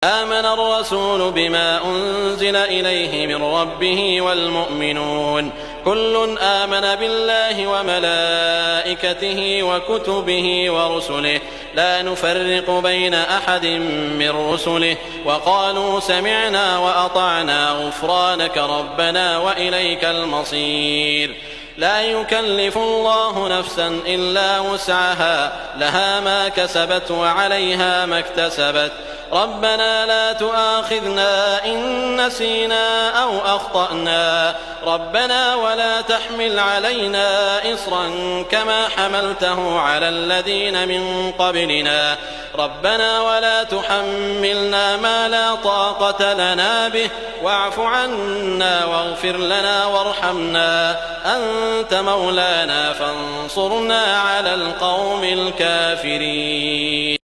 آمن الرسول بما أنزل إليه من ربه والمؤمنون كل آمن بالله وملائكته وكتبه ورسله لا نفرق بين أحد من رسله وقالوا سمعنا وأطعنا غفرانك ربنا وإليك المصير. لا يكلف الله نفسا إلا وسعها لها ما كسبت وعليها ما اكتسبت ربنا لا تؤاخذنا إن نسينا أو أخطأنا ربنا ولا تحمل علينا إصرا كما حملته على الذين من قبلنا ربنا ولا تحملنا ما لا طاقة لنا به واعف عنا واغفر لنا وارحمنا أنت مولانا فانصرنا على القوم الكافرين.